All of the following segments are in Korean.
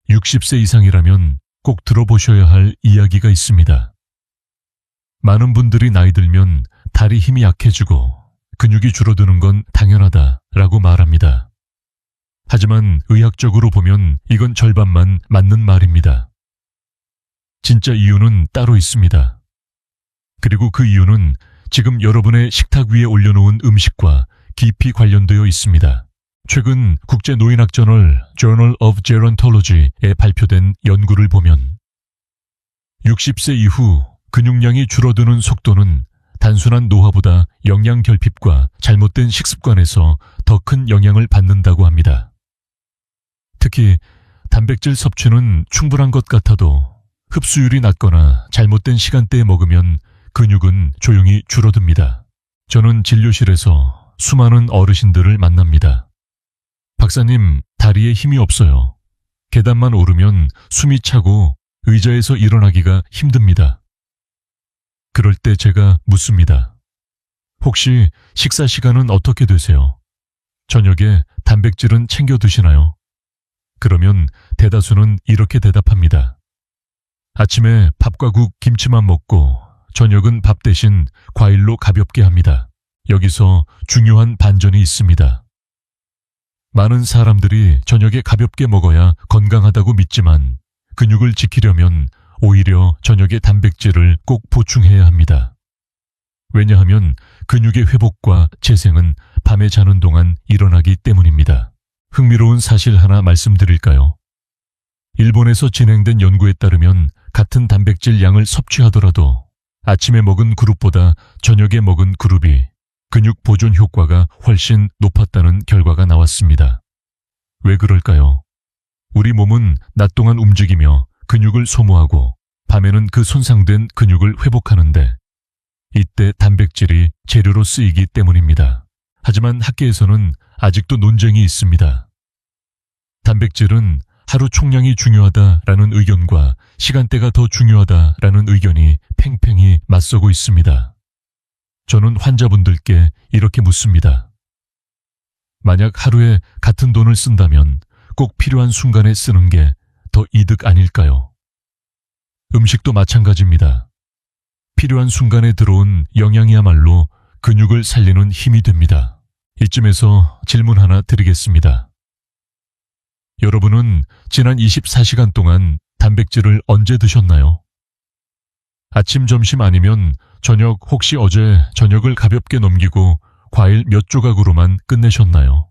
60세 이상이라면 꼭 들어보셔야 할 이야기가 있습니다. 많은 분들이 나이 들면 다리 힘이 약해지고 근육이 줄어드는 건 당연하다라고 말합니다. 하지만 의학적으로 보면 이건 절반만 맞는 말입니다. 진짜 이유는 따로 있습니다. 그리고 그 이유는 지금 여러분의 식탁 위에 올려놓은 음식과 깊이 관련되어 있습니다. 최근 국제노인학 저널 Journal of Gerontology에 발표된 연구를 보면 60세 이후 근육량이 줄어드는 속도는 단순한 노화보다 영양 결핍과 잘못된 식습관에서 더 큰 영향을 받는다고 합니다. 특히 단백질 섭취는 충분한 것 같아도 흡수율이 낮거나 잘못된 시간대에 먹으면 근육은 조용히 줄어듭니다. 저는 진료실에서 수많은 어르신들을 만납니다. 박사님, 다리에 힘이 없어요. 계단만 오르면 숨이 차고 의자에서 일어나기가 힘듭니다. 그럴 때 제가 묻습니다. 혹시 식사 시간은 어떻게 되세요? 저녁에 단백질은 챙겨 드시나요? 그러면 대다수는 이렇게 대답합니다. 아침에 밥과 국, 김치만 먹고 저녁은 밥 대신 과일로 가볍게 합니다. 여기서 중요한 반전이 있습니다. 많은 사람들이 저녁에 가볍게 먹어야 건강하다고 믿지만 근육을 지키려면 오히려 저녁에 단백질을 꼭 보충해야 합니다. 왜냐하면 근육의 회복과 재생은 밤에 자는 동안 일어나기 때문입니다. 흥미로운 사실 하나 말씀드릴까요? 일본에서 진행된 연구에 따르면 같은 단백질 양을 섭취하더라도 아침에 먹은 그룹보다 저녁에 먹은 그룹이 근육 보존 효과가 훨씬 높았다는 결과가 나왔습니다. 왜 그럴까요? 우리 몸은 낮 동안 움직이며 근육을 소모하고 밤에는 그 손상된 근육을 회복하는데 이때 단백질이 재료로 쓰이기 때문입니다. 하지만 학계에서는 아직도 논쟁이 있습니다. 단백질은 하루 총량이 중요하다라는 의견과 시간대가 더 중요하다라는 의견이 팽팽히 맞서고 있습니다. 저는 환자분들께 이렇게 묻습니다. 만약 하루에 같은 돈을 쓴다면 꼭 필요한 순간에 쓰는 게 더 이득 아닐까요? 음식도 마찬가지입니다. 필요한 순간에 들어온 영양이야말로 근육을 살리는 힘이 됩니다. 이쯤에서 질문 하나 드리겠습니다. 여러분은 지난 24시간 동안 단백질을 언제 드셨나요? 아침, 점심 아니면 저녁, 혹시 어제 저녁을 가볍게 넘기고 과일 몇 조각으로만 끝내셨나요?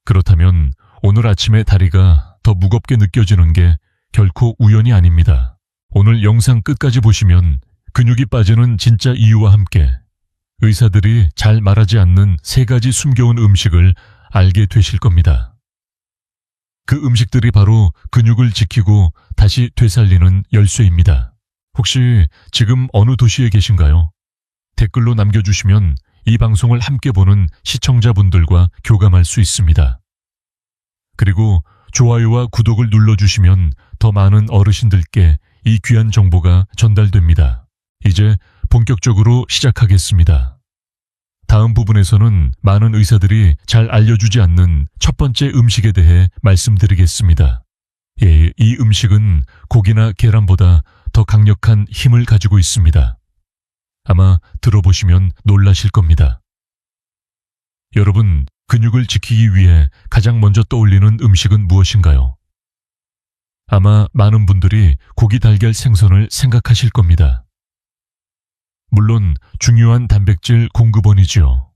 그렇다면 오늘 아침에 다리가 더 무겁게 느껴지는 게 결코 우연이 아닙니다. 오늘 영상 끝까지 보시면 근육이 빠지는 진짜 이유와 함께 의사들이 잘 말하지 않는 3가지 숨겨온 음식을 알게 되실 겁니다. 그 음식들이 바로 근육을 지키고 다시 되살리는 열쇠입니다. 혹시 지금 어느 도시에 계신가요? 댓글로 남겨주시면 이 방송을 함께 보는 시청자분들과 교감할 수 있습니다. 그리고 좋아요와 구독을 눌러주시면 더 많은 어르신들께 이 귀한 정보가 전달됩니다. 이제 본격적으로 시작하겠습니다. 다음 부분에서는 많은 의사들이 잘 알려주지 않는 첫 번째 음식에 대해 말씀드리겠습니다. 이 음식은 고기나 계란보다 더 강력한 힘을 가지고 있습니다. 아마 들어보시면 놀라실 겁니다. 여러분, 근육을 지키기 위해 가장 먼저 떠올리는 음식은 무엇인가요? 아마 많은 분들이 고기, 달걀, 생선을 생각하실 겁니다. 물론 중요한 단백질 공급원이지요.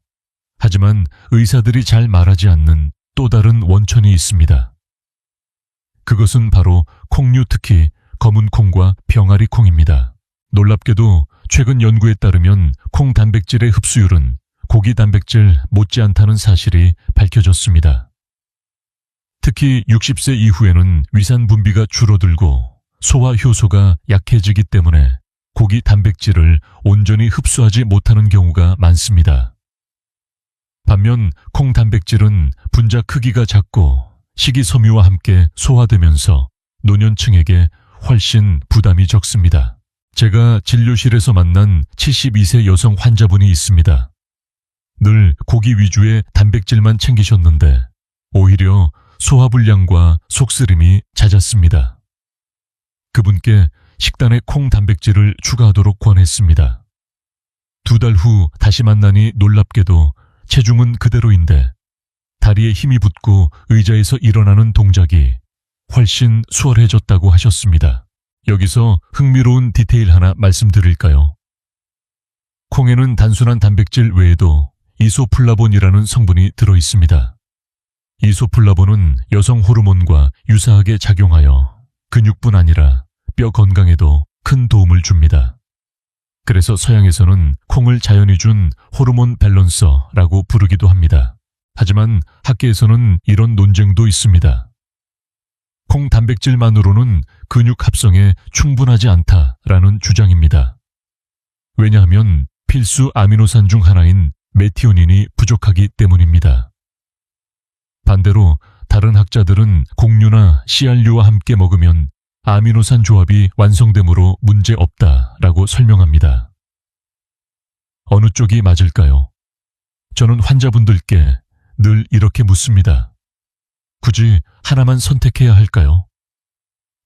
하지만 의사들이 잘 말하지 않는 또 다른 원천이 있습니다. 그것은 바로 콩류, 특히 검은 콩과 병아리 콩입니다. 놀랍게도 최근 연구에 따르면 콩 단백질의 흡수율은 고기 단백질 못지않다는 사실이 밝혀졌습니다. 특히 60세 이후에는 위산 분비가 줄어들고 소화 효소가 약해지기 때문에 고기 단백질을 온전히 흡수하지 못하는 경우가 많습니다. 반면 콩 단백질은 분자 크기가 작고 식이섬유와 함께 소화되면서 노년층에게 훨씬 부담이 적습니다. 제가 진료실에서 만난 72세 여성 환자분이 있습니다. 늘 고기 위주의 단백질만 챙기셨는데 오히려 소화불량과 속쓰림이 잦았습니다. 그분께 식단에 콩 단백질을 추가하도록 권했습니다. 2달 후 다시 만나니 놀랍게도 체중은 그대로인데 다리에 힘이 붙고 의자에서 일어나는 동작이 훨씬 수월해졌다고 하셨습니다. 여기서 흥미로운 디테일 하나 말씀드릴까요? 콩에는 단순한 단백질 외에도 이소플라본이라는 성분이 들어있습니다. 이소플라본은 여성 호르몬과 유사하게 작용하여 근육뿐 아니라 뼈 건강에도 큰 도움을 줍니다. 그래서 서양에서는 콩을 자연이 준 호르몬 밸런서라고 부르기도 합니다. 하지만 학계에서는 이런 논쟁도 있습니다. 콩 단백질만으로는 근육 합성에 충분하지 않다라는 주장입니다. 왜냐하면 필수 아미노산 중 하나인 메티오닌이 부족하기 때문입니다. 반대로 다른 학자들은 곡류나 씨알류와 함께 먹으면 아미노산 조합이 완성되므로 문제없다라고 설명합니다. 어느 쪽이 맞을까요? 저는 환자분들께 늘 이렇게 묻습니다. 굳이 하나만 선택해야 할까요?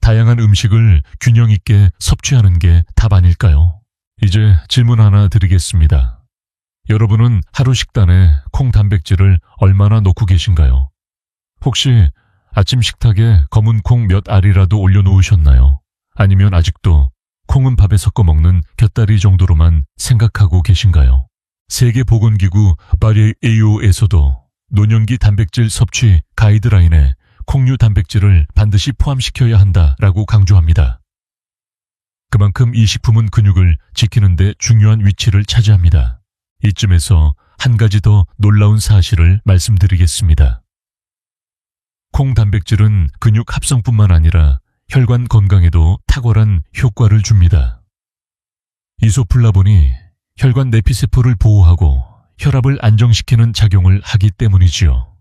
다양한 음식을 균형 있게 섭취하는 게 답 아닐까요? 이제 질문 하나 드리겠습니다. 여러분은 하루 식단에 콩 단백질을 얼마나 넣고 계신가요? 혹시 아침 식탁에 검은 콩 몇 알이라도 올려놓으셨나요? 아니면 아직도 콩은 밥에 섞어 먹는 곁다리 정도로만 생각하고 계신가요? 세계보건기구 WHO에서도 노년기 단백질 섭취 가이드라인에 콩류 단백질을 반드시 포함시켜야 한다라고 강조합니다. 그만큼 이 식품은 근육을 지키는 데 중요한 위치를 차지합니다. 이쯤에서 한 가지 더 놀라운 사실을 말씀드리겠습니다. 콩 단백질은 근육 합성뿐만 아니라 혈관 건강에도 탁월한 효과를 줍니다. 이소플라본이 혈관 내피세포를 보호하고 혈압을 안정시키는 작용을 하기 때문이지요.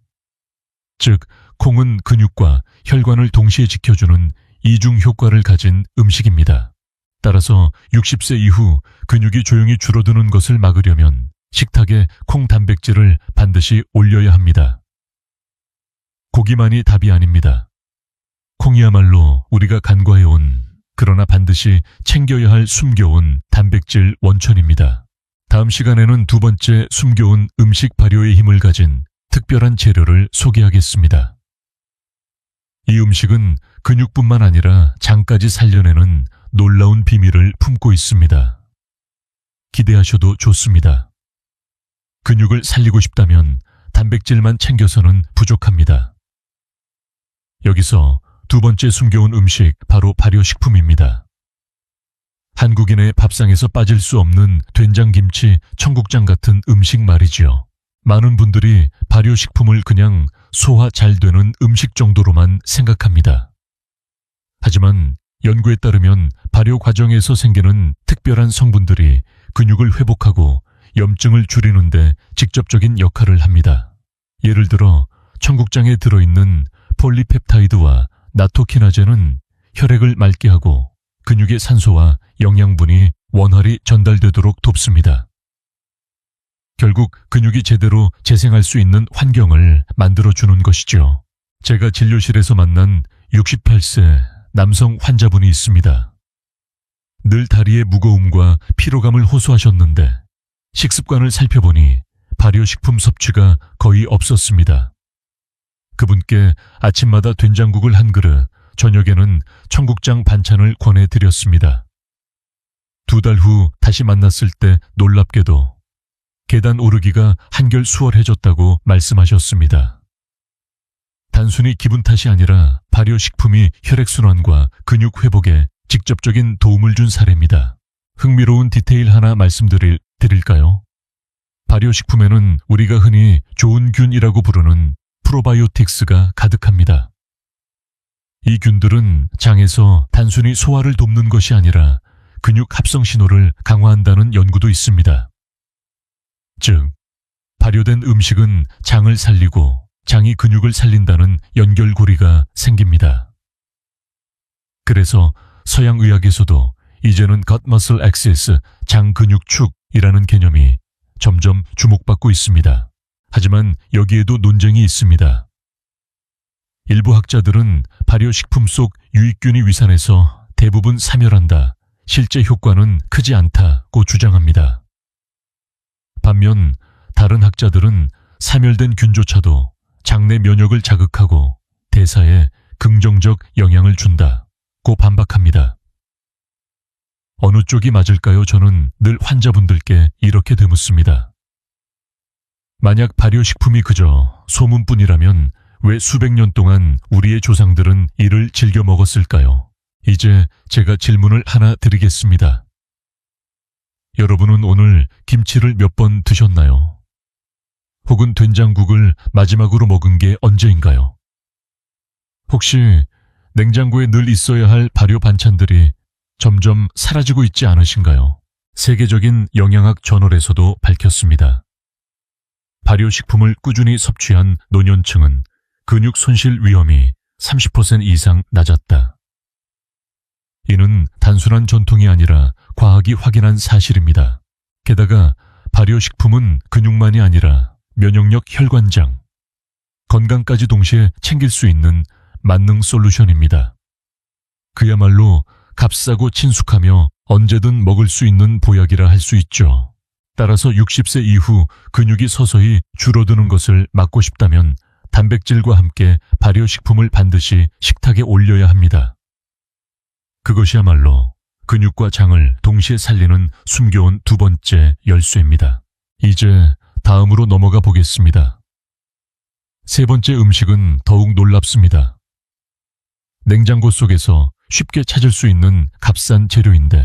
즉, 콩은 근육과 혈관을 동시에 지켜주는 이중 효과를 가진 음식입니다. 따라서 60세 이후 근육이 조용히 줄어드는 것을 막으려면 식탁에 콩 단백질을 반드시 올려야 합니다. 고기만이 답이 아닙니다. 콩이야말로 우리가 간과해온, 그러나 반드시 챙겨야 할 숨겨온 단백질 원천입니다. 다음 시간에는 두 번째 숨겨온 음식 발효의 힘을 가진 특별한 재료를 소개하겠습니다. 이 음식은 근육뿐만 아니라 장까지 살려내는 놀라운 비밀을 품고 있습니다. 기대하셔도 좋습니다. 근육을 살리고 싶다면 단백질만 챙겨서는 부족합니다. 여기서 두 번째 숨겨온 음식, 바로 발효식품입니다. 한국인의 밥상에서 빠질 수 없는 된장김치, 청국장 같은 음식 말이지요. 많은 분들이 발효식품을 그냥 소화 잘 되는 음식 정도로만 생각합니다. 하지만 연구에 따르면 발효 과정에서 생기는 특별한 성분들이 근육을 회복하고 염증을 줄이는데 직접적인 역할을 합니다. 예를 들어 청국장에 들어있는 폴리펩타이드와 나토키나제는 혈액을 맑게 하고 근육의 산소와 영양분이 원활히 전달되도록 돕습니다. 결국 근육이 제대로 재생할 수 있는 환경을 만들어주는 것이죠. 제가 진료실에서 만난 68세 남성 환자분이 있습니다. 늘 다리의 무거움과 피로감을 호소하셨는데 식습관을 살펴보니 발효식품 섭취가 거의 없었습니다. 그분께 아침마다 된장국을 한 그릇, 저녁에는 청국장 반찬을 권해드렸습니다. 2달 후 다시 만났을 때 놀랍게도 계단 오르기가 한결 수월해졌다고 말씀하셨습니다. 단순히 기분 탓이 아니라 발효식품이 혈액순환과 근육 회복에 직접적인 도움을 준 사례입니다. 흥미로운 디테일 하나 말씀드릴까요? 발효식품에는 우리가 흔히 좋은 균이라고 부르는 프로바이오틱스가 가득합니다. 이 균들은 장에서 단순히 소화를 돕는 것이 아니라 근육 합성 신호를 강화한다는 연구도 있습니다. 즉, 발효된 음식은 장을 살리고 장이 근육을 살린다는 연결고리가 생깁니다. 그래서 서양 의학에서도 이제는 gut muscle axis, 장 근육 축이라는 개념이 점점 주목받고 있습니다. 하지만 여기에도 논쟁이 있습니다. 일부 학자들은 발효식품 속 유익균이 위산해서 대부분 사멸한다, 실제 효과는 크지 않다고 주장합니다. 반면 다른 학자들은 사멸된 균조차도 장내 면역을 자극하고 대사에 긍정적 영향을 준다고 반박합니다. 어느 쪽이 맞을까요? 저는 늘 환자분들께 이렇게 되묻습니다. 만약 발효식품이 그저 소문뿐이라면 왜 수백 년 동안 우리의 조상들은 이를 즐겨 먹었을까요? 이제 제가 질문을 하나 드리겠습니다. 여러분은 오늘 김치를 몇 번 드셨나요? 혹은 된장국을 마지막으로 먹은 게 언제인가요? 혹시 냉장고에 늘 있어야 할 발효 반찬들이 점점 사라지고 있지 않으신가요? 세계적인 영양학 저널에서도 밝혔습니다. 발효식품을 꾸준히 섭취한 노년층은 근육 손실 위험이 30% 이상 낮았다. 이는 단순한 전통이 아니라 과학이 확인한 사실입니다. 게다가 발효식품은 근육만이 아니라 면역력, 혈관장, 건강까지 동시에 챙길 수 있는 만능 솔루션입니다. 그야말로 값싸고 친숙하며 언제든 먹을 수 있는 보약이라 할 수 있죠. 따라서 60세 이후 근육이 서서히 줄어드는 것을 막고 싶다면 단백질과 함께 발효식품을 반드시 식탁에 올려야 합니다. 그것이야말로 근육과 장을 동시에 살리는 숨겨온 두 번째 열쇠입니다. 이제 다음으로 넘어가 보겠습니다. 세 번째 음식은 더욱 놀랍습니다. 냉장고 속에서 쉽게 찾을 수 있는 값싼 재료인데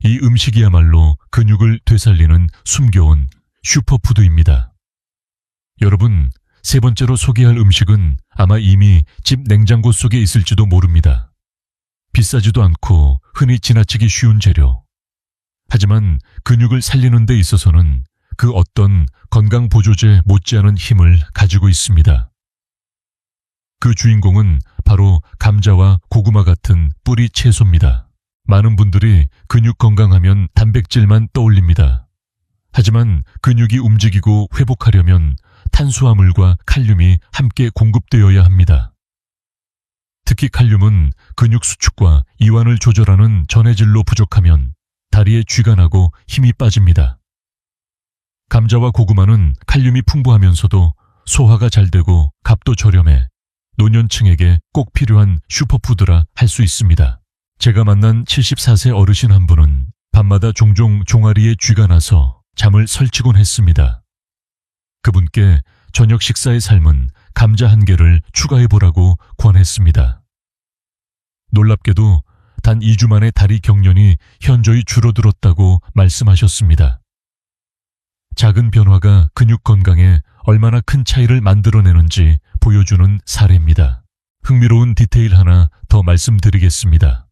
이 음식이야말로 근육을 되살리는 숨겨온 슈퍼푸드입니다. 여러분, 세 번째로 소개할 음식은 아마 이미 집 냉장고 속에 있을지도 모릅니다. 비싸지도 않고 흔히 지나치기 쉬운 재료. 하지만 근육을 살리는 데 있어서는 그 어떤 건강보조제 못지않은 힘을 가지고 있습니다. 그 주인공은 바로 감자와 고구마 같은 뿌리 채소입니다. 많은 분들이 근육 건강하면 단백질만 떠올립니다. 하지만 근육이 움직이고 회복하려면 탄수화물과 칼륨이 함께 공급되어야 합니다. 특히 칼륨은 근육 수축과 이완을 조절하는 전해질로 부족하면 다리에 쥐가 나고 힘이 빠집니다. 감자와 고구마는 칼륨이 풍부하면서도 소화가 잘 되고 값도 저렴해 노년층에게 꼭 필요한 슈퍼푸드라 할 수 있습니다. 제가 만난 74세 어르신 한 분은 밤마다 종종 종아리에 쥐가 나서 잠을 설치곤 했습니다. 그분께 저녁 식사에 삶은 감자 한 개를 추가해보라고 권했습니다. 놀랍게도 단 2주 만에 다리 경련이 현저히 줄어들었다고 말씀하셨습니다. 작은 변화가 근육 건강에 얼마나 큰 차이를 만들어내는지 보여주는 사례입니다. 흥미로운 디테일 하나 더 말씀드리겠습니다.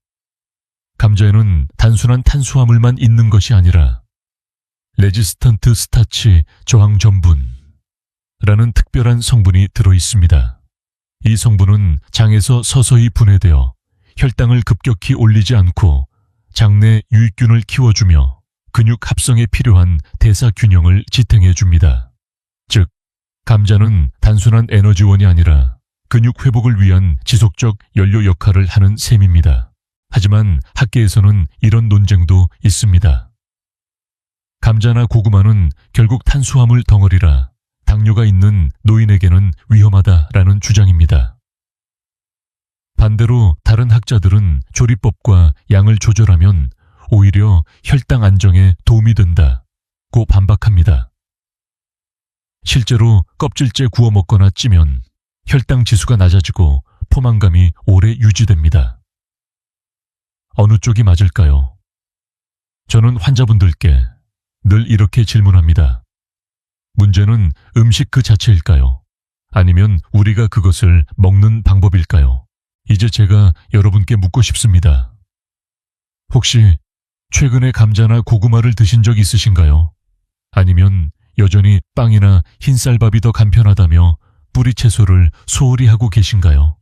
감자에는 단순한 탄수화물만 있는 것이 아니라 레지스턴트 스타치 저항 전분라는 특별한 성분이 들어 있습니다. 이 성분은 장에서 서서히 분해되어 혈당을 급격히 올리지 않고 장내 유익균을 키워주며 근육 합성에 필요한 대사 균형을 지탱해 줍니다. 즉, 감자는 단순한 에너지원이 아니라 근육 회복을 위한 지속적 연료 역할을 하는 셈입니다. 하지만 학계에서는 이런 논쟁도 있습니다. 감자나 고구마는 결국 탄수화물 덩어리라 당뇨가 있는 노인에게는 위험하다라는 주장입니다. 반대로 다른 학자들은 조리법과 양을 조절하면 오히려 혈당 안정에 도움이 된다고 반박합니다. 실제로 껍질째 구워 먹거나 찌면 혈당 지수가 낮아지고 포만감이 오래 유지됩니다. 어느 쪽이 맞을까요? 저는 환자분들께 늘 이렇게 질문합니다. 문제는 음식 그 자체일까요? 아니면 우리가 그것을 먹는 방법일까요? 이제 제가 여러분께 묻고 싶습니다. 혹시 최근에 감자나 고구마를 드신 적 있으신가요? 아니면 여전히 빵이나 흰쌀밥이 더 간편하다며 뿌리 채소를 소홀히 하고 계신가요?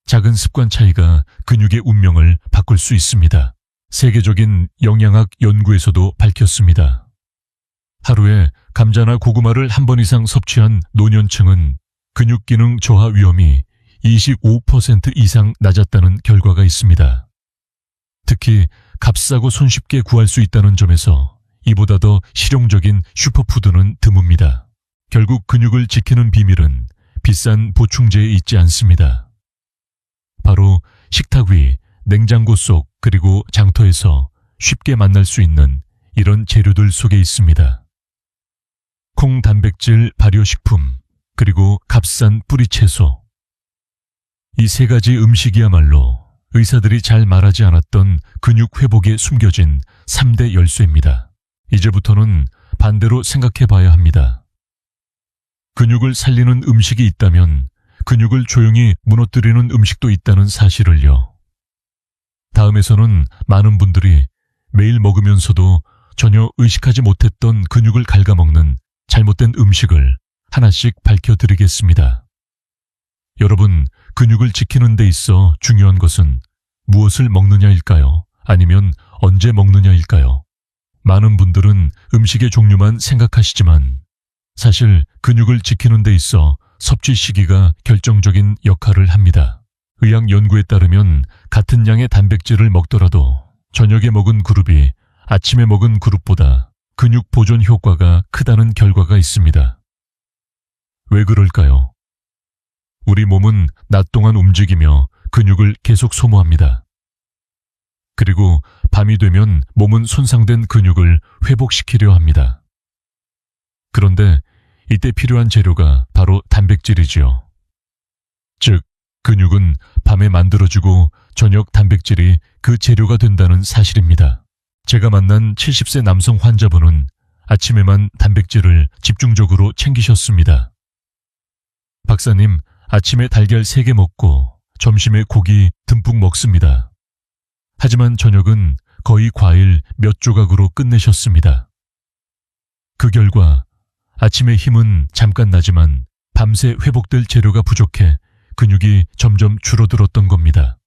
작은 습관 차이가 근육의 운명을 바꿀 수 있습니다. 세계적인 영양학 연구에서도 밝혔습니다. 하루에 감자나 고구마를 한 번 이상 섭취한 노년층은 근육 기능 저하 위험이 25% 이상 낮았다는 결과가 있습니다. 특히 값싸고 손쉽게 구할 수 있다는 점에서 이보다 더 실용적인 슈퍼푸드는 드뭅니다. 결국 근육을 지키는 비밀은 비싼 보충제에 있지 않습니다. 바로 식탁 위, 냉장고 속 그리고 장터에서 쉽게 만날 수 있는 이런 재료들 속에 있습니다. 콩 단백질 발효식품, 그리고 값싼 뿌리채소. 이 세 가지 음식이야말로 의사들이 잘 말하지 않았던 근육 회복에 숨겨진 3대 열쇠입니다. 이제부터는 반대로 생각해 봐야 합니다. 근육을 살리는 음식이 있다면 근육을 조용히 무너뜨리는 음식도 있다는 사실을요. 다음에서는 많은 분들이 매일 먹으면서도 전혀 의식하지 못했던 근육을 갉아먹는 잘못된 음식을 하나씩 밝혀드리겠습니다. 여러분, 근육을 지키는 데 있어 중요한 것은 무엇을 먹느냐일까요? 아니면 언제 먹느냐일까요? 많은 분들은 음식의 종류만 생각하시지만 사실 근육을 지키는 데 있어 섭취 시기가 결정적인 역할을 합니다. 의학 연구에 따르면 같은 양의 단백질을 먹더라도 저녁에 먹은 그룹이 아침에 먹은 그룹보다 근육 보존 효과가 크다는 결과가 있습니다. 왜 그럴까요? 우리 몸은 낮 동안 움직이며 근육을 계속 소모합니다. 그리고 밤이 되면 몸은 손상된 근육을 회복시키려 합니다. 그런데 이때 필요한 재료가 바로 단백질이지요. 즉, 근육은 밤에 만들어지고 저녁 단백질이 그 재료가 된다는 사실입니다. 제가 만난 70세 남성 환자분은 아침에만 단백질을 집중적으로 챙기셨습니다. 박사님, 아침에 달걀 3개 먹고 점심에 고기 듬뿍 먹습니다. 하지만 저녁은 거의 과일 몇 조각으로 끝내셨습니다. 그 결과 아침의 힘은 잠깐 나지만 밤새 회복될 재료가 부족해 근육이 점점 줄어들었던 겁니다.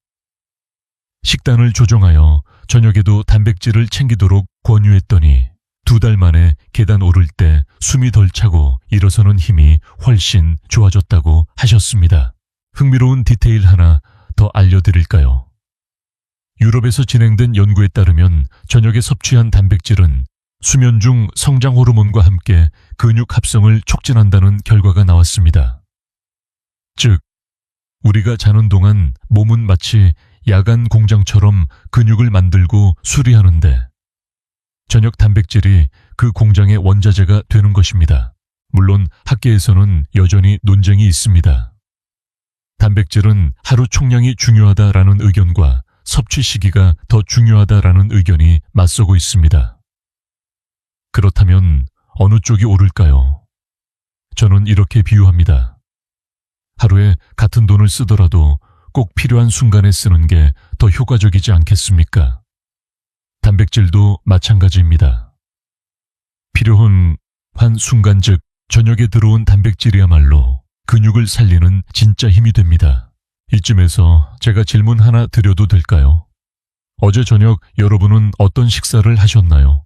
식단을 조정하여 저녁에도 단백질을 챙기도록 권유했더니 2달 만에 계단 오를 때 숨이 덜 차고 일어서는 힘이 훨씬 좋아졌다고 하셨습니다. 흥미로운 디테일 하나 더 알려드릴까요? 유럽에서 진행된 연구에 따르면 저녁에 섭취한 단백질은 수면 중 성장 호르몬과 함께 근육 합성을 촉진한다는 결과가 나왔습니다. 즉, 우리가 자는 동안 몸은 마치 야간 공장처럼 근육을 만들고 수리하는데 저녁 단백질이 그 공장의 원자재가 되는 것입니다. 물론 학계에서는 여전히 논쟁이 있습니다. 단백질은 하루 총량이 중요하다라는 의견과 섭취 시기가 더 중요하다라는 의견이 맞서고 있습니다. 그렇다면 어느 쪽이 옳을까요? 저는 이렇게 비유합니다. 하루에 같은 돈을 쓰더라도 꼭 필요한 순간에 쓰는 게 더 효과적이지 않겠습니까? 단백질도 마찬가지입니다. 필요한 순간, 즉 저녁에 들어온 단백질이야말로 근육을 살리는 진짜 힘이 됩니다. 이쯤에서 제가 질문 하나 드려도 될까요? 어제 저녁 여러분은 어떤 식사를 하셨나요?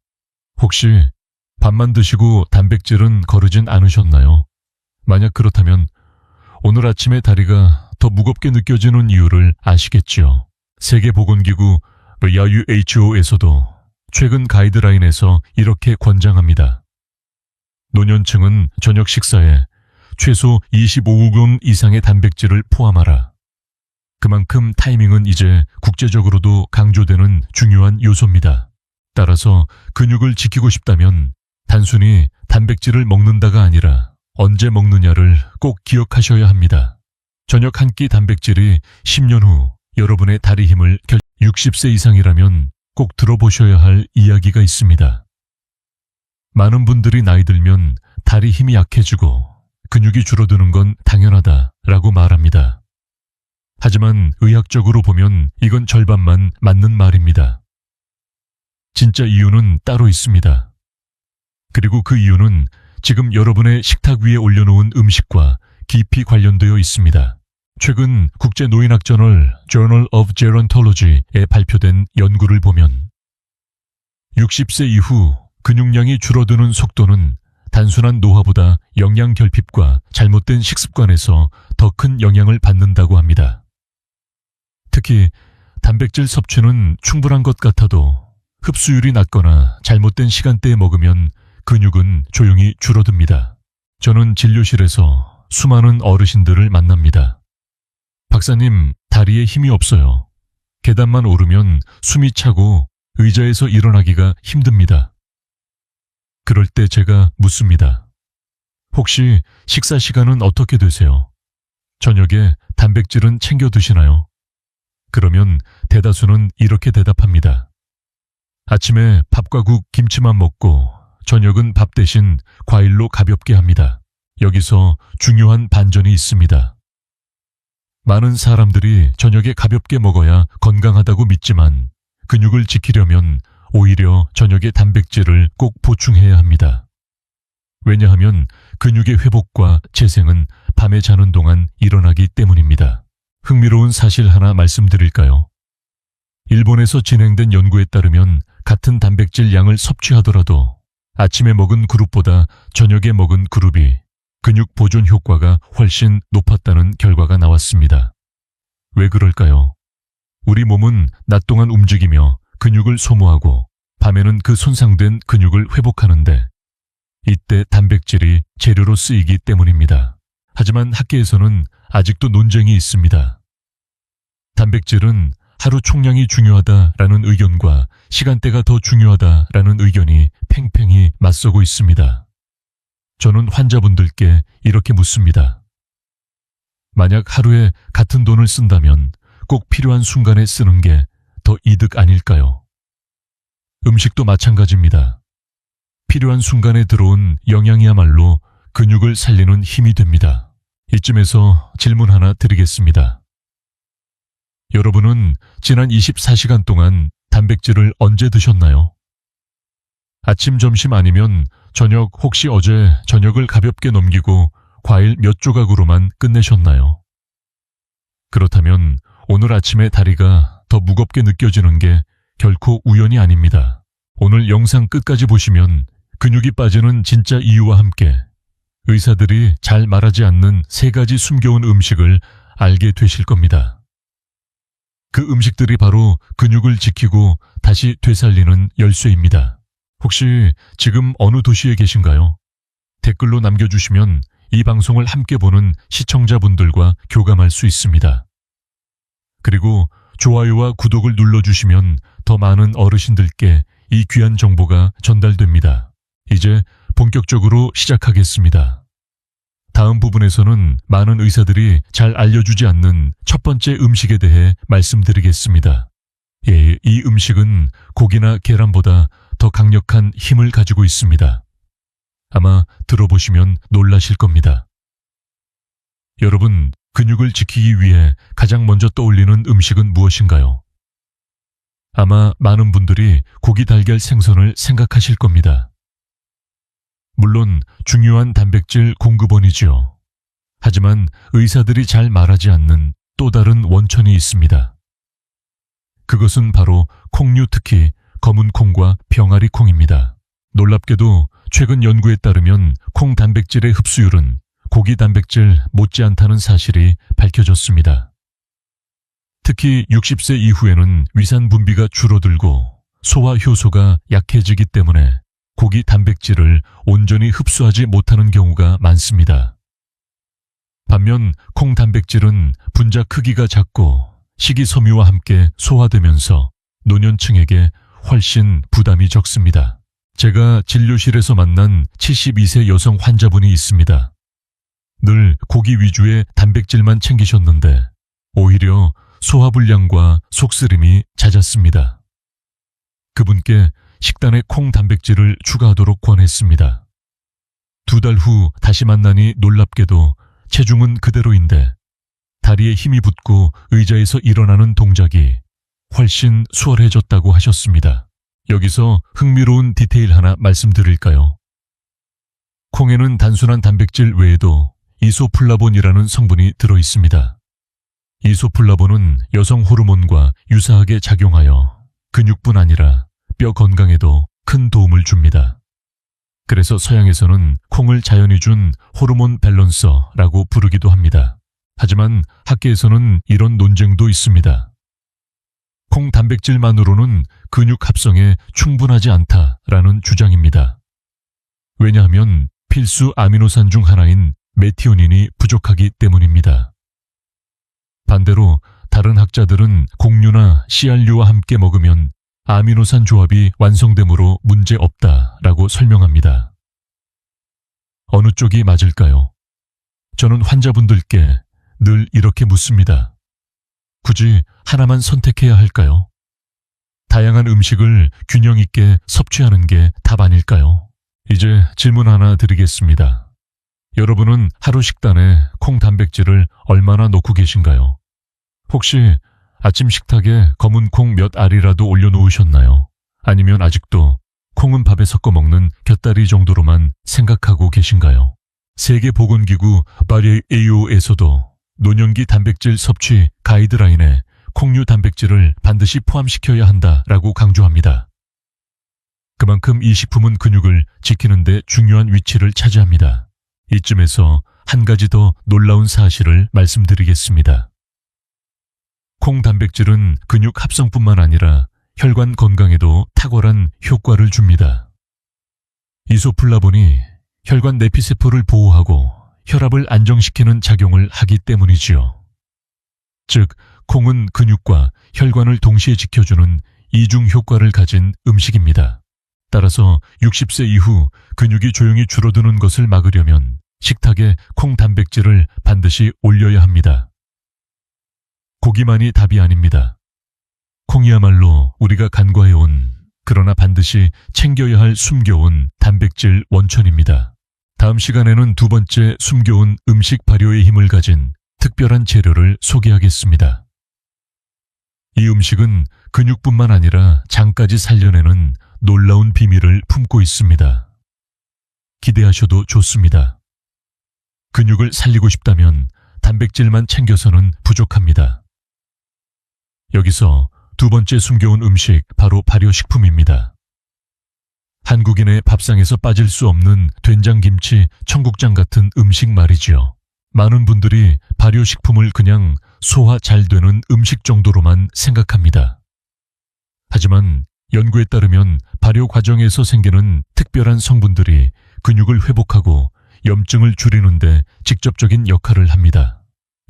혹시 밥만 드시고 단백질은 거르진 않으셨나요? 만약 그렇다면 오늘 아침에 다리가 더 무겁게 느껴지는 이유를 아시겠죠? 세계보건기구 WHO에서도 최근 가이드라인에서 이렇게 권장합니다. 노년층은 저녁 식사에 최소 25분 이상의 단백질을 포함하라. 그만큼 타이밍은 이제 국제적으로도 강조되는 중요한 요소입니다. 따라서 근육을 지키고 싶다면 단순히 단백질을 먹는다가 아니라 언제 먹느냐를 꼭 기억하셔야 합니다. 저녁 한 끼 단백질이 10년 후 여러분의 다리 힘을 60세 이상이라면 꼭 들어보셔야 할 이야기가 있습니다. 많은 분들이 나이 들면 다리 힘이 약해지고 근육이 줄어드는 건 당연하다라고 말합니다. 하지만 의학적으로 보면 이건 절반만 맞는 말입니다. 진짜 이유는 따로 있습니다. 그리고 그 이유는 지금 여러분의 식탁 위에 올려놓은 음식과 깊이 관련되어 있습니다. 최근 국제노인학 저널 Journal of Gerontology에 발표된 연구를 보면 60세 이후 근육량이 줄어드는 속도는 단순한 노화보다 영양 결핍과 잘못된 식습관에서 더 큰 영향을 받는다고 합니다. 특히 단백질 섭취는 충분한 것 같아도 흡수율이 낮거나 잘못된 시간대에 먹으면 근육은 조용히 줄어듭니다. 저는 진료실에서 수많은 어르신들을 만납니다. 박사님, 다리에 힘이 없어요. 계단만 오르면 숨이 차고 의자에서 일어나기가 힘듭니다. 그럴 때 제가 묻습니다. 혹시 식사 시간은 어떻게 되세요? 저녁에 단백질은 챙겨 드시나요? 그러면 대다수는 이렇게 대답합니다. 아침에 밥과 국, 김치만 먹고 저녁은 밥 대신 과일로 가볍게 합니다. 여기서 중요한 반전이 있습니다. 많은 사람들이 저녁에 가볍게 먹어야 건강하다고 믿지만 근육을 지키려면 오히려 저녁에 단백질을 꼭 보충해야 합니다. 왜냐하면 근육의 회복과 재생은 밤에 자는 동안 일어나기 때문입니다. 흥미로운 사실 하나 말씀드릴까요? 일본에서 진행된 연구에 따르면 같은 단백질 양을 섭취하더라도 아침에 먹은 그룹보다 저녁에 먹은 그룹이 근육 보존 효과가 훨씬 높았다는 결과가 나왔습니다. 왜 그럴까요? 우리 몸은 낮 동안 움직이며 근육을 소모하고 밤에는 그 손상된 근육을 회복하는데 이때 단백질이 재료로 쓰이기 때문입니다. 하지만 학계에서는 아직도 논쟁이 있습니다. 단백질은 하루 총량이 중요하다라는 의견과 시간대가 더 중요하다라는 의견이 팽팽히 맞서고 있습니다. 저는 환자분들께 이렇게 묻습니다. 만약 하루에 같은 돈을 쓴다면 꼭 필요한 순간에 쓰는 게 더 이득 아닐까요? 음식도 마찬가지입니다. 필요한 순간에 들어온 영양이야말로 근육을 살리는 힘이 됩니다. 이쯤에서 질문 하나 드리겠습니다. 여러분은 지난 24시간 동안 단백질을 언제 드셨나요? 아침, 점심 아니면 저녁, 혹시 어제 저녁을 가볍게 넘기고 과일 몇 조각으로만 끝내셨나요? 그렇다면 오늘 아침에 다리가 더 무겁게 느껴지는 게 결코 우연이 아닙니다. 오늘 영상 끝까지 보시면 근육이 빠지는 진짜 이유와 함께 의사들이 잘 말하지 않는 3가지 숨겨온 음식을 알게 되실 겁니다. 그 음식들이 바로 근육을 지키고 다시 되살리는 열쇠입니다. 혹시 지금 어느 도시에 계신가요? 댓글로 남겨주시면 이 방송을 함께 보는 시청자분들과 교감할 수 있습니다. 그리고 좋아요와 구독을 눌러주시면 더 많은 어르신들께 이 귀한 정보가 전달됩니다. 이제 본격적으로 시작하겠습니다. 다음 부분에서는 많은 의사들이 잘 알려주지 않는 첫 번째 음식에 대해 말씀드리겠습니다. 예, 이 음식은 고기나 계란보다 더 강력한 힘을 가지고 있습니다. 아마 들어보시면 놀라실 겁니다. 여러분, 근육을 지키기 위해 가장 먼저 떠올리는 음식은 무엇인가요? 아마 많은 분들이 고기, 달걀, 생선을 생각하실 겁니다. 물론 중요한 단백질 공급원이지요. 하지만 의사들이 잘 말하지 않는 또 다른 원천이 있습니다. 그것은 바로 콩류, 특히 검은 콩과 병아리 콩입니다. 놀랍게도 최근 연구에 따르면 콩 단백질의 흡수율은 고기 단백질 못지않다는 사실이 밝혀졌습니다. 특히 60세 이후에는 위산 분비가 줄어들고 소화 효소가 약해지기 때문에 고기 단백질을 온전히 흡수하지 못하는 경우가 많습니다. 반면 콩 단백질은 분자 크기가 작고 식이섬유와 함께 소화되면서 노년층에게 훨씬 부담이 적습니다. 제가 진료실에서 만난 72세 여성 환자분이 있습니다. 늘 고기 위주의 단백질만 챙기셨는데 오히려 소화불량과 속쓰림이 잦았습니다. 그분께 식단에 콩 단백질을 추가하도록 권했습니다. 2달 후 다시 만나니 놀랍게도 체중은 그대로인데 다리에 힘이 붙고 의자에서 일어나는 동작이 훨씬 수월해졌다고 하셨습니다. 여기서 흥미로운 디테일 하나 말씀드릴까요? 콩에는 단순한 단백질 외에도 이소플라본이라는 성분이 들어있습니다. 이소플라본은 여성 호르몬과 유사하게 작용하여 근육뿐 아니라 뼈 건강에도 큰 도움을 줍니다. 그래서 서양에서는 콩을 자연이 준 호르몬 밸런서라고 부르기도 합니다. 하지만 학계에서는 이런 논쟁도 있습니다. 콩 단백질만으로는 근육 합성에 충분하지 않다라는 주장입니다. 왜냐하면 필수 아미노산 중 하나인 메티오닌이 부족하기 때문입니다. 반대로 다른 학자들은 곡류나 씨알류와 함께 먹으면 아미노산 조합이 완성되므로 문제 없다라고 설명합니다. 어느 쪽이 맞을까요? 저는 환자분들께 늘 이렇게 묻습니다. 굳이 하나만 선택해야 할까요? 다양한 음식을 균형 있게 섭취하는 게 답 아닐까요? 이제 질문 하나 드리겠습니다. 여러분은 하루 식단에 콩 단백질을 얼마나 넣고 계신가요? 혹시 아침 식탁에 검은 콩 몇 알이라도 올려놓으셨나요? 아니면 아직도 콩은 밥에 섞어 먹는 곁다리 정도로만 생각하고 계신가요? 세계보건기구 WHO에서도 노년기 단백질 섭취 가이드라인에 콩류 단백질을 반드시 포함시켜야 한다라고 강조합니다. 그만큼 이 식품은 근육을 지키는 데 중요한 위치를 차지합니다. 이쯤에서 한 가지 더 놀라운 사실을 말씀드리겠습니다. 콩 단백질은 근육 합성뿐만 아니라 혈관 건강에도 탁월한 효과를 줍니다. 이소플라본이 혈관 내피세포를 보호하고 혈압을 안정시키는 작용을 하기 때문이지요. 즉, 콩은 근육과 혈관을 동시에 지켜주는 이중 효과를 가진 음식입니다. 따라서 60세 이후 근육이 조용히 줄어드는 것을 막으려면 식탁에 콩 단백질을 반드시 올려야 합니다. 고기만이 답이 아닙니다. 콩이야말로 우리가 간과해온, 그러나 반드시 챙겨야 할 숨겨온 단백질 원천입니다. 다음 시간에는 두 번째 숨겨온 음식 발효의 힘을 가진 특별한 재료를 소개하겠습니다. 이 음식은 근육뿐만 아니라 장까지 살려내는 놀라운 비밀을 품고 있습니다. 기대하셔도 좋습니다. 근육을 살리고 싶다면 단백질만 챙겨서는 부족합니다. 여기서 두 번째 숨겨온 음식, 바로 발효식품입니다. 한국인의 밥상에서 빠질 수 없는 된장김치, 청국장 같은 음식 말이지요. 많은 분들이 발효식품을 그냥 소화 잘 되는 음식 정도로만 생각합니다. 하지만 연구에 따르면 발효 과정에서 생기는 특별한 성분들이 근육을 회복하고 염증을 줄이는 데 직접적인 역할을 합니다.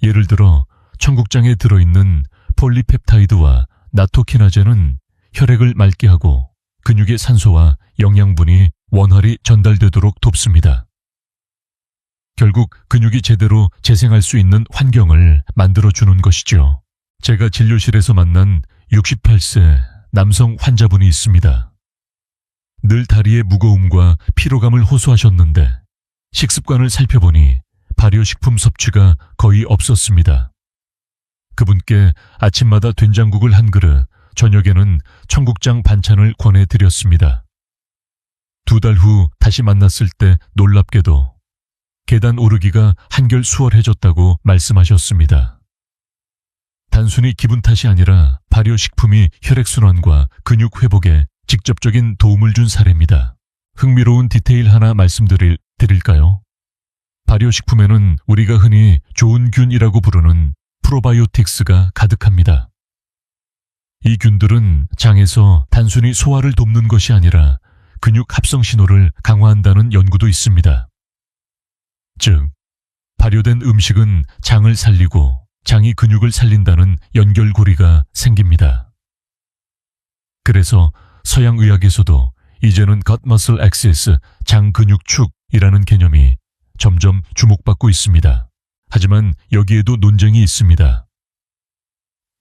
예를 들어 청국장에 들어있는 폴리펩타이드와 나토키나제는 혈액을 맑게 하고 근육의 산소와 영양분이 원활히 전달되도록 돕습니다. 결국 근육이 제대로 재생할 수 있는 환경을 만들어주는 것이죠. 제가 진료실에서 만난 68세 남성 환자분이 있습니다. 늘 다리의 무거움과 피로감을 호소하셨는데 식습관을 살펴보니 발효식품 섭취가 거의 없었습니다. 그분께 아침마다 된장국을 한 그릇, 저녁에는 청국장 반찬을 권해드렸습니다. 2달 후 다시 만났을 때 놀랍게도 계단 오르기가 한결 수월해졌다고 말씀하셨습니다. 단순히 기분 탓이 아니라 발효식품이 혈액순환과 근육 회복에 직접적인 도움을 준 사례입니다. 흥미로운 디테일 하나 말씀드릴까요? 발효식품에는 우리가 흔히 좋은 균이라고 부르는 프로바이오틱스가 가득합니다. 이 균들은 장에서 단순히 소화를 돕는 것이 아니라 근육 합성 신호를 강화한다는 연구도 있습니다. 즉, 발효된 음식은 장을 살리고 장이 근육을 살린다는 연결고리가 생깁니다. 그래서 서양 의학에서도 이제는 gut muscle axis, 장 근육축이라는 개념이 점점 주목받고 있습니다. 하지만 여기에도 논쟁이 있습니다.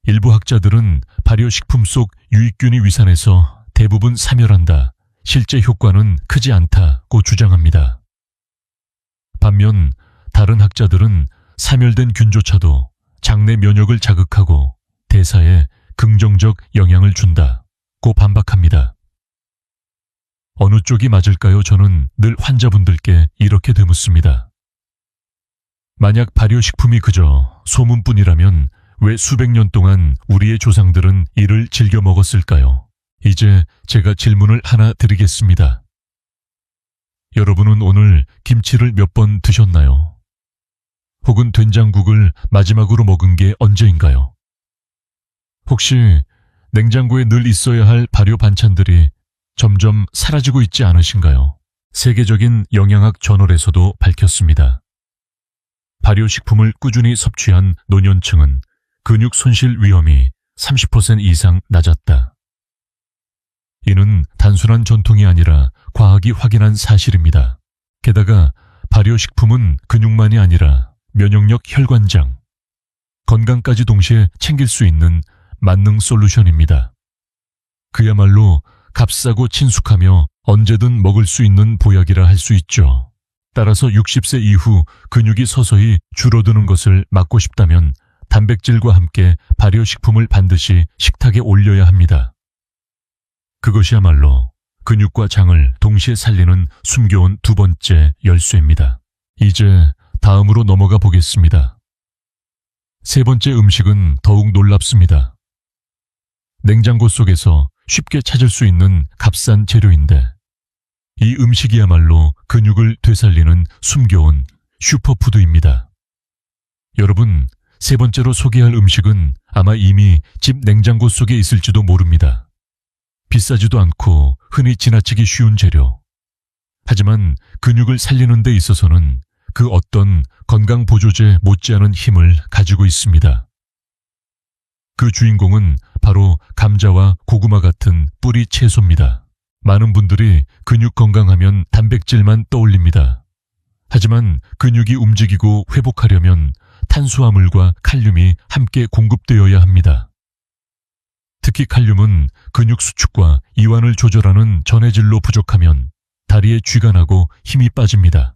일부 학자들은 발효식품 속 유익균이 위산해서 대부분 사멸한다, 실제 효과는 크지 않다고 주장합니다. 반면 다른 학자들은 사멸된 균조차도 장내 면역을 자극하고 대사에 긍정적 영향을 준다고 반박합니다. 어느 쪽이 맞을까요? 저는 늘 환자분들께 이렇게 되묻습니다. 만약 발효식품이 그저 소문뿐이라면 왜 수백 년 동안 우리의 조상들은 이를 즐겨 먹었을까요? 이제 제가 질문을 하나 드리겠습니다. 여러분은 오늘 김치를 몇 번 드셨나요? 혹은 된장국을 마지막으로 먹은 게 언제인가요? 혹시 냉장고에 늘 있어야 할 발효 반찬들이 점점 사라지고 있지 않으신가요? 세계적인 영양학 저널에서도 밝혔습니다. 발효식품을 꾸준히 섭취한 노년층은 근육 손실 위험이 30% 이상 낮았다. 이는 단순한 전통이 아니라 과학이 확인한 사실입니다. 게다가 발효식품은 근육만이 아니라 면역력, 혈관장, 건강까지 동시에 챙길 수 있는 만능 솔루션입니다. 그야말로 값싸고 친숙하며 언제든 먹을 수 있는 보약이라 할 수 있죠. 따라서 60세 이후 근육이 서서히 줄어드는 것을 막고 싶다면 단백질과 함께 발효식품을 반드시 식탁에 올려야 합니다. 그것이야말로 근육과 장을 동시에 살리는 숨겨온 두 번째 열쇠입니다. 이제 다음으로 넘어가 보겠습니다. 세 번째 음식은 더욱 놀랍습니다. 냉장고 속에서 쉽게 찾을 수 있는 값싼 재료인데 이 음식이야말로 근육을 되살리는 숨겨온 슈퍼푸드입니다. 여러분, 세 번째로 소개할 음식은 아마 이미 집 냉장고 속에 있을지도 모릅니다. 비싸지도 않고 흔히 지나치기 쉬운 재료. 하지만 근육을 살리는 데 있어서는 그 어떤 건강보조제 못지않은 힘을 가지고 있습니다. 그 주인공은 바로 감자와 고구마 같은 뿌리 채소입니다. 많은 분들이 근육 건강하면 단백질만 떠올립니다. 하지만 근육이 움직이고 회복하려면 탄수화물과 칼륨이 함께 공급되어야 합니다. 특히 칼륨은 근육 수축과 이완을 조절하는 전해질로 부족하면 다리에 쥐가 나고 힘이 빠집니다.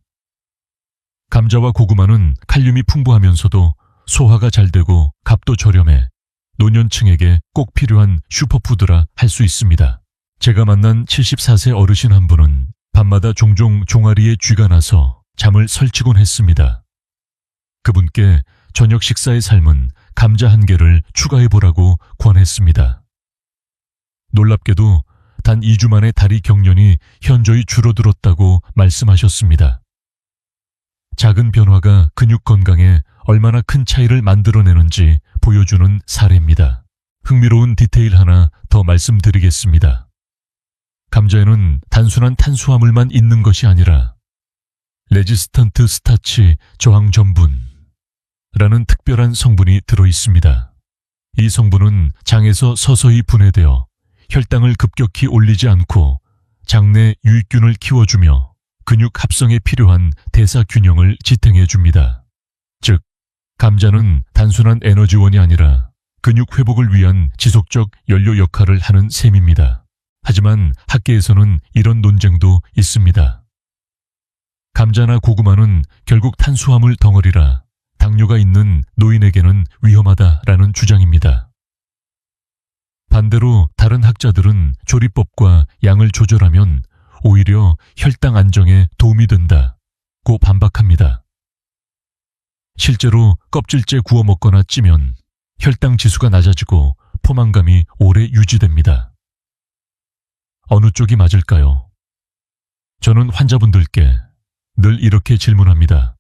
감자와 고구마는 칼륨이 풍부하면서도 소화가 잘 되고 값도 저렴해 노년층에게 꼭 필요한 슈퍼푸드라 할 수 있습니다. 제가 만난 74세 어르신 한 분은 밤마다 종종 종아리에 쥐가 나서 잠을 설치곤 했습니다. 그분께 저녁 식사에 삶은 감자 한 개를 추가해보라고 권했습니다. 놀랍게도 단 2주 만에 다리 경련이 현저히 줄어들었다고 말씀하셨습니다. 작은 변화가 근육 건강에 얼마나 큰 차이를 만들어내는지 보여주는 사례입니다. 흥미로운 디테일 하나 더 말씀드리겠습니다. 감자에는 단순한 탄수화물만 있는 것이 아니라 레지스턴트 스타치 저항 전분 라는 특별한 성분이 들어 있습니다. 이 성분은 장에서 서서히 분해되어 혈당을 급격히 올리지 않고 장내 유익균을 키워주며 근육 합성에 필요한 대사 균형을 지탱해 줍니다. 즉, 감자는 단순한 에너지원이 아니라 근육 회복을 위한 지속적 연료 역할을 하는 셈입니다. 하지만 학계에서는 이런 논쟁도 있습니다. 감자나 고구마는 결국 탄수화물 덩어리라 당뇨가 있는 노인에게는 위험하다라는 주장입니다. 반대로 다른 학자들은 조리법과 양을 조절하면 오히려 혈당 안정에 도움이 된다고 반박합니다. 실제로 껍질째 구워 먹거나 찌면 혈당 지수가 낮아지고 포만감이 오래 유지됩니다. 어느 쪽이 맞을까요? 저는 환자분들께 늘 이렇게 질문합니다.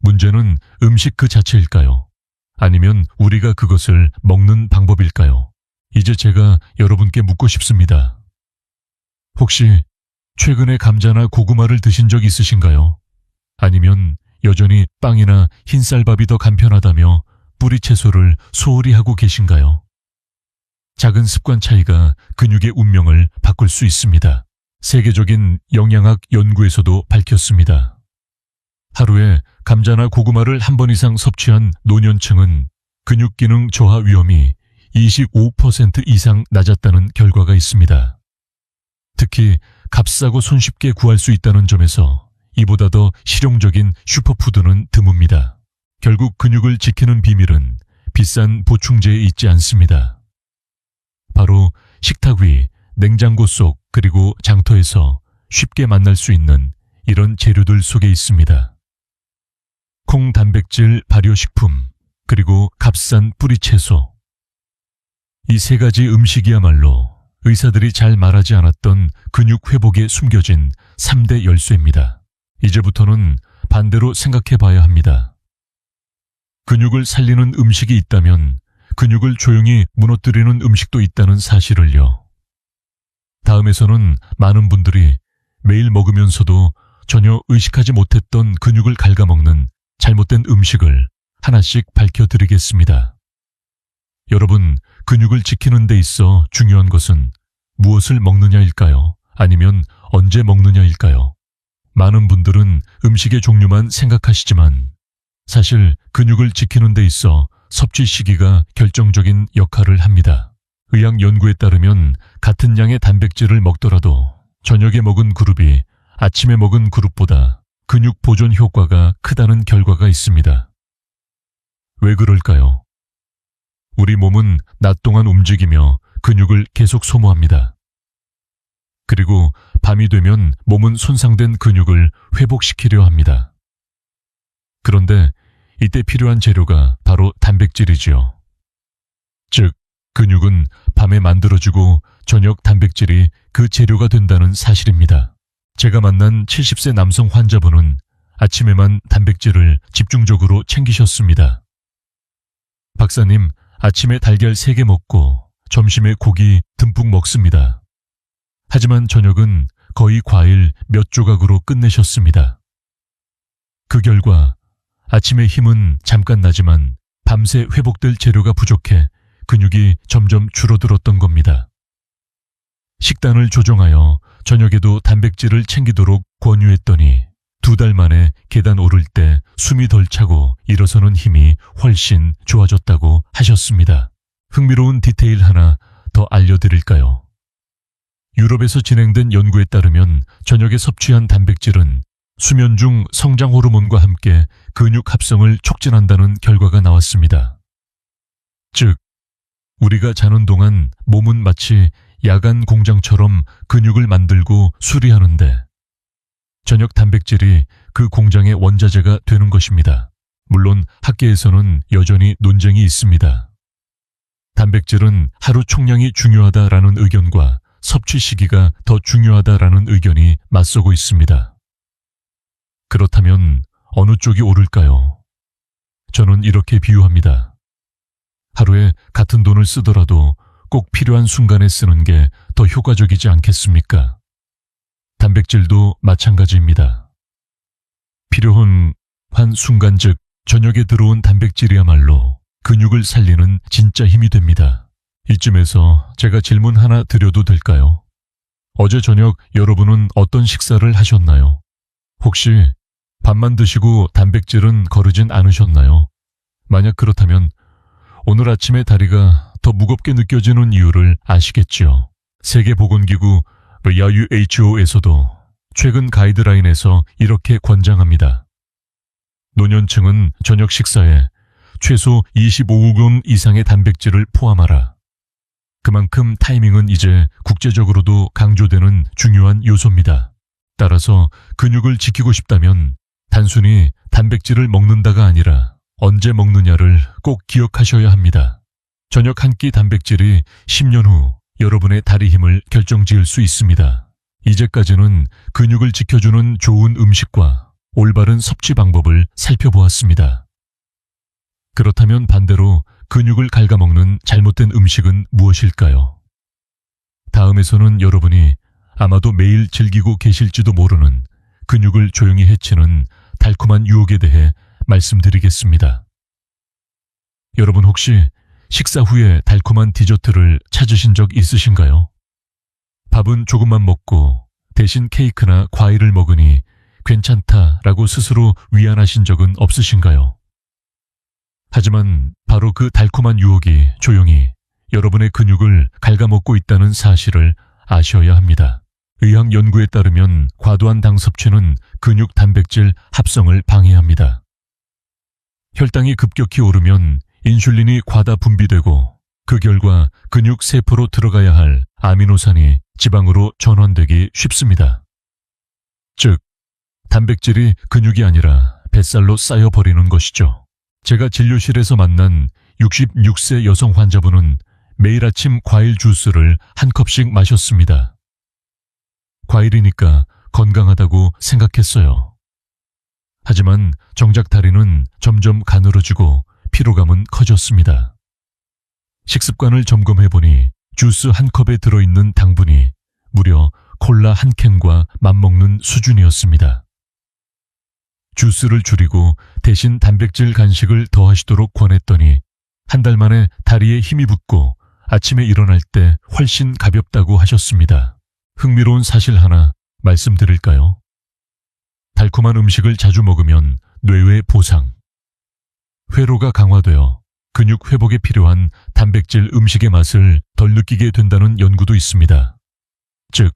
문제는 음식 그 자체일까요? 아니면 우리가 그것을 먹는 방법일까요? 이제 제가 여러분께 묻고 싶습니다. 혹시 최근에 감자나 고구마를 드신 적 있으신가요? 아니면 여전히 빵이나 흰쌀밥이 더 간편하다며 뿌리 채소를 소홀히 하고 계신가요? 작은 습관 차이가 근육의 운명을 바꿀 수 있습니다. 세계적인 영양학 연구에서도 밝혔습니다. 하루에 감자나 고구마를 한 번 이상 섭취한 노년층은 근육 기능 저하 위험이 25% 이상 낮았다는 결과가 있습니다. 특히 값싸고 손쉽게 구할 수 있다는 점에서 이보다 더 실용적인 슈퍼푸드는 드뭅니다. 결국 근육을 지키는 비밀은 비싼 보충제에 있지 않습니다. 바로 식탁 위, 냉장고 속 그리고 장터에서 쉽게 만날 수 있는 이런 재료들 속에 있습니다. 콩 단백질 발효식품, 그리고 값싼 뿌리 채소. 이 세 가지 음식이야말로 의사들이 잘 말하지 않았던 근육 회복에 숨겨진 3대 열쇠입니다. 이제부터는 반대로 생각해 봐야 합니다. 근육을 살리는 음식이 있다면 근육을 조용히 무너뜨리는 음식도 있다는 사실을요. 다음에서는 많은 분들이 매일 먹으면서도 전혀 의식하지 못했던 근육을 갉아먹는 잘못된 음식을 하나씩 밝혀드리겠습니다. 여러분, 근육을 지키는 데 있어 중요한 것은 무엇을 먹느냐일까요? 아니면 언제 먹느냐일까요? 많은 분들은 음식의 종류만 생각하시지만 사실 근육을 지키는 데 있어 섭취 시기가 결정적인 역할을 합니다. 의학 연구에 따르면 같은 양의 단백질을 먹더라도 저녁에 먹은 그룹이 아침에 먹은 그룹보다 근육 보존 효과가 크다는 결과가 있습니다. 왜 그럴까요? 우리 몸은 낮 동안 움직이며 근육을 계속 소모합니다. 그리고 밤이 되면 몸은 손상된 근육을 회복시키려 합니다. 그런데 이때 필요한 재료가 바로 단백질이지요. 즉, 근육은 밤에 만들어지고 저녁 단백질이 그 재료가 된다는 사실입니다. 제가 만난 70세 남성 환자분은 아침에만 단백질을 집중적으로 챙기셨습니다. 박사님, 아침에 달걀 3개 먹고 점심에 고기 듬뿍 먹습니다. 하지만 저녁은 거의 과일 몇 조각으로 끝내셨습니다. 그 결과 아침에 힘은 잠깐 나지만 밤새 회복될 재료가 부족해 근육이 점점 줄어들었던 겁니다. 식단을 조정하여 저녁에도 단백질을 챙기도록 권유했더니 2달 만에 계단 오를 때 숨이 덜 차고 일어서는 힘이 훨씬 좋아졌다고 하셨습니다. 흥미로운 디테일 하나 더 알려드릴까요? 유럽에서 진행된 연구에 따르면 저녁에 섭취한 단백질은 수면 중 성장 호르몬과 함께 근육 합성을 촉진한다는 결과가 나왔습니다. 즉, 우리가 자는 동안 몸은 마치 야간 공장처럼 근육을 만들고 수리하는데 저녁 단백질이 그 공장의 원자재가 되는 것입니다. 물론 학계에서는 여전히 논쟁이 있습니다. 단백질은 하루 총량이 중요하다라는 의견과 섭취 시기가 더 중요하다라는 의견이 맞서고 있습니다. 그렇다면 어느 쪽이 옳을까요? 저는 이렇게 비유합니다. 하루에 같은 돈을 쓰더라도 꼭 필요한 순간에 쓰는 게 더 효과적이지 않겠습니까? 단백질도 마찬가지입니다. 필요한 순간, 즉 저녁에 들어온 단백질이야말로 근육을 살리는 진짜 힘이 됩니다. 이쯤에서 제가 질문 하나 드려도 될까요? 어제 저녁 여러분은 어떤 식사를 하셨나요? 혹시 밥만 드시고 단백질은 거르진 않으셨나요? 만약 그렇다면 오늘 아침에 다리가 더 무겁게 느껴지는 이유를 아시겠지요? 세계보건기구 WHO에서도 최근 가이드라인에서 이렇게 권장합니다. 노년층은 저녁 식사에 최소 25g 이상의 단백질을 포함하라. 그만큼 타이밍은 이제 국제적으로도 강조되는 중요한 요소입니다. 따라서 근육을 지키고 싶다면 단순히 단백질을 먹는다가 아니라 언제 먹느냐를 꼭 기억하셔야 합니다. 저녁 한 끼 단백질이 10년 후 여러분의 다리 힘을 결정지을 수 있습니다. 이제까지는 근육을 지켜주는 좋은 음식과 올바른 섭취 방법을 살펴보았습니다. 그렇다면 반대로 근육을 갉아먹는 잘못된 음식은 무엇일까요? 다음에서는 여러분이 아마도 매일 즐기고 계실지도 모르는 근육을 조용히 해치는 달콤한 유혹에 대해 말씀드리겠습니다. 여러분 혹시 식사 후에 달콤한 디저트를 찾으신 적 있으신가요? 밥은 조금만 먹고 대신 케이크나 과일을 먹으니 괜찮다라고 스스로 위안하신 적은 없으신가요? 하지만 바로 그 달콤한 유혹이 조용히 여러분의 근육을 갉아먹고 있다는 사실을 아셔야 합니다. 의학 연구에 따르면 과도한 당 섭취는 근육 단백질 합성을 방해합니다. 혈당이 급격히 오르면 인슐린이 과다 분비되고 그 결과 근육 세포로 들어가야 할 아미노산이 지방으로 전환되기 쉽습니다. 즉, 단백질이 근육이 아니라 뱃살로 쌓여버리는 것이죠. 제가 진료실에서 만난 66세 여성 환자분은 매일 아침 과일 주스를 한 컵씩 마셨습니다. 과일이니까 건강하다고 생각했어요. 하지만 정작 다리는 점점 가늘어지고 피로감은 커졌습니다. 식습관을 점검해보니 주스 한 컵에 들어있는 당분이 무려 콜라 한 캔과 맞먹는 수준이었습니다. 주스를 줄이고 대신 단백질 간식을 더하시도록 권했더니 한 달 만에 다리에 힘이 붙고 아침에 일어날 때 훨씬 가볍다고 하셨습니다. 흥미로운 사실 하나 말씀드릴까요? 달콤한 음식을 자주 먹으면 뇌의 보상, 회로가 강화되어 근육 회복에 필요한 단백질 음식의 맛을 덜 느끼게 된다는 연구도 있습니다. 즉,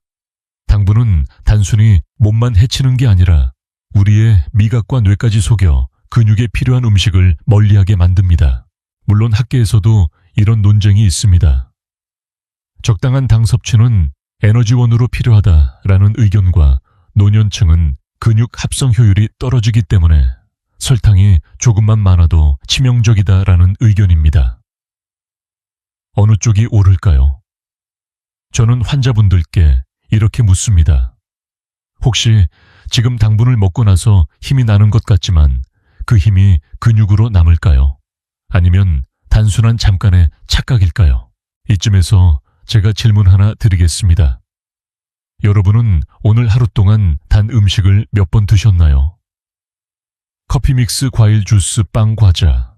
당분은 단순히 몸만 해치는 게 아니라 우리의 미각과 뇌까지 속여 근육에 필요한 음식을 멀리하게 만듭니다. 물론 학계에서도 이런 논쟁이 있습니다. 적당한 당 섭취는 에너지원으로 필요하다라는 의견과 노년층은 근육 합성 효율이 떨어지기 때문에 설탕이 조금만 많아도 치명적이다라는 의견입니다. 어느 쪽이 옳을까요? 저는 환자분들께 이렇게 묻습니다. 혹시 지금 당분을 먹고 나서 힘이 나는 것 같지만 그 힘이 근육으로 남을까요? 아니면 단순한 잠깐의 착각일까요? 이쯤에서 제가 질문 하나 드리겠습니다. 여러분은 오늘 하루 동안 단 음식을 몇 번 드셨나요? 커피 믹스, 과일 주스, 빵, 과자.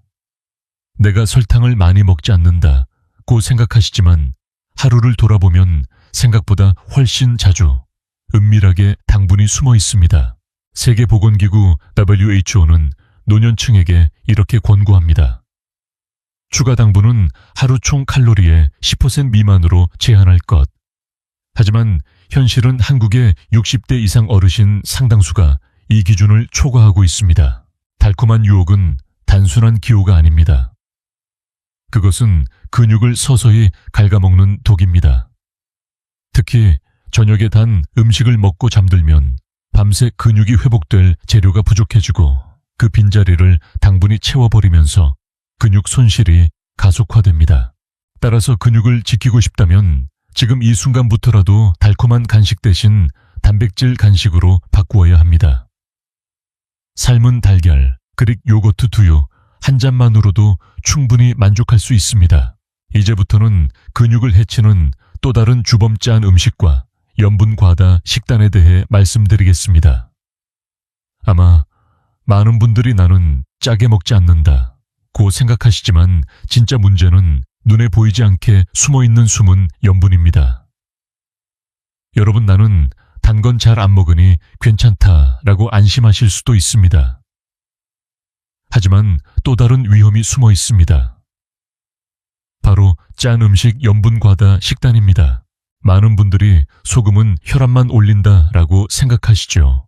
내가 설탕을 많이 먹지 않는다고 생각하시지만 하루를 돌아보면 생각보다 훨씬 자주 은밀하게 당분이 숨어 있습니다. 세계보건기구 WHO는 노년층에게 이렇게 권고합니다. 추가 당분은 하루 총 칼로리의 10% 미만으로 제한할 것. 하지만 현실은 한국의 60대 이상 어르신 상당수가 이 기준을 초과하고 있습니다. 달콤한 유혹은 단순한 기호가 아닙니다. 그것은 근육을 서서히 갉아먹는 독입니다. 특히 저녁에 단 음식을 먹고 잠들면 밤새 근육이 회복될 재료가 부족해지고 그 빈자리를 당분이 채워버리면서 근육 손실이 가속화됩니다. 따라서 근육을 지키고 싶다면 지금 이 순간부터라도 달콤한 간식 대신 단백질 간식으로 바꾸어야 합니다. 삶은 달걀, 그릭 요거트 두유 한 잔만으로도 충분히 만족할 수 있습니다. 이제부터는 근육을 해치는 또 다른 주범짠 음식과 염분 과다 식단에 대해 말씀드리겠습니다. 아마 많은 분들이 나는 짜게 먹지 않는다고 생각하시지만 진짜 문제는 눈에 보이지 않게 숨어있는 숨은 염분입니다. 여러분, 나는 단 건 잘 안 먹으니 괜찮다라고 안심하실 수도 있습니다. 하지만 또 다른 위험이 숨어 있습니다. 바로 짠 음식 염분 과다 식단입니다. 많은 분들이 소금은 혈압만 올린다라고 생각하시죠.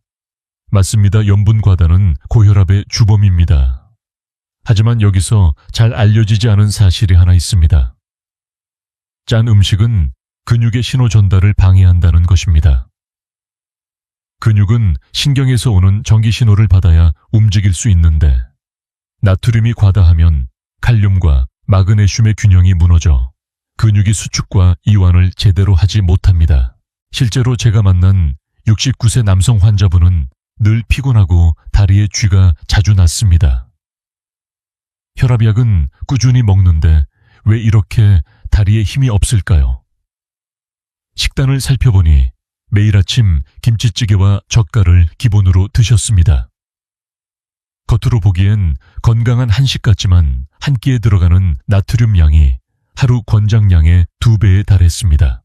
맞습니다. 염분 과다는 고혈압의 주범입니다. 하지만 여기서 잘 알려지지 않은 사실이 하나 있습니다. 짠 음식은 근육의 신호 전달을 방해한다는 것입니다. 근육은 신경에서 오는 전기 신호를 받아야 움직일 수 있는데 나트륨이 과다하면 칼륨과 마그네슘의 균형이 무너져 근육이 수축과 이완을 제대로 하지 못합니다. 실제로 제가 만난 69세 남성 환자분은 늘 피곤하고 다리에 쥐가 자주 났습니다. 혈압약은 꾸준히 먹는데 왜 이렇게 다리에 힘이 없을까요? 식단을 살펴보니 매일 아침 김치찌개와 젓갈을 기본으로 드셨습니다. 겉으로 보기엔 건강한 한식 같지만 한 끼에 들어가는 나트륨 양이 하루 권장량의 2배에 달했습니다.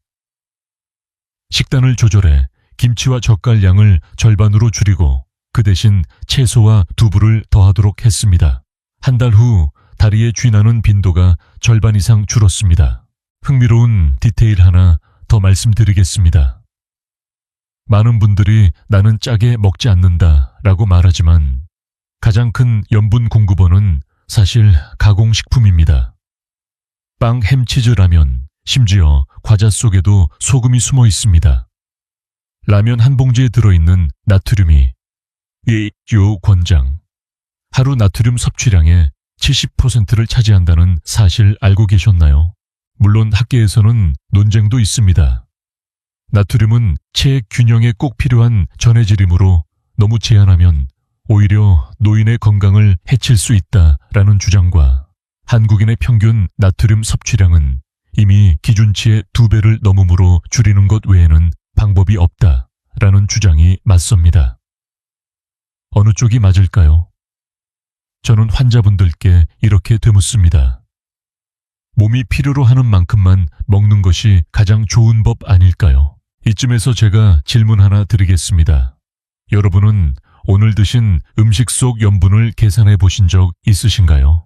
식단을 조절해 김치와 젓갈 양을 절반으로 줄이고 그 대신 채소와 두부를 더하도록 했습니다. 한 달 후 다리에 쥐 나는 빈도가 절반 이상 줄었습니다. 흥미로운 디테일 하나 더 말씀드리겠습니다. 많은 분들이 나는 짜게 먹지 않는다라고 말하지만 가장 큰 염분 공급원은 사실 가공식품입니다. 빵, 햄, 치즈, 라면, 심지어 과자 속에도 소금이 숨어 있습니다. 라면 한 봉지에 들어있는 나트륨이 WHO 권장 하루 나트륨 섭취량의 70%를 차지한다는 사실 알고 계셨나요? 물론 학계에서는 논쟁도 있습니다. 나트륨은 체액 균형에 꼭 필요한 전해질이므로 너무 제한하면 오히려 노인의 건강을 해칠 수 있다라는 주장과 한국인의 평균 나트륨 섭취량은 이미 기준치의 2배를 넘음으로 줄이는 것 외에는 방법이 없다라는 주장이 맞섭니다. 어느 쪽이 맞을까요? 저는 환자분들께 이렇게 되묻습니다. 몸이 필요로 하는 만큼만 먹는 것이 가장 좋은 법 아닐까요? 이쯤에서 제가 질문 하나 드리겠습니다. 여러분은 오늘 드신 음식 속 염분을 계산해 보신 적 있으신가요?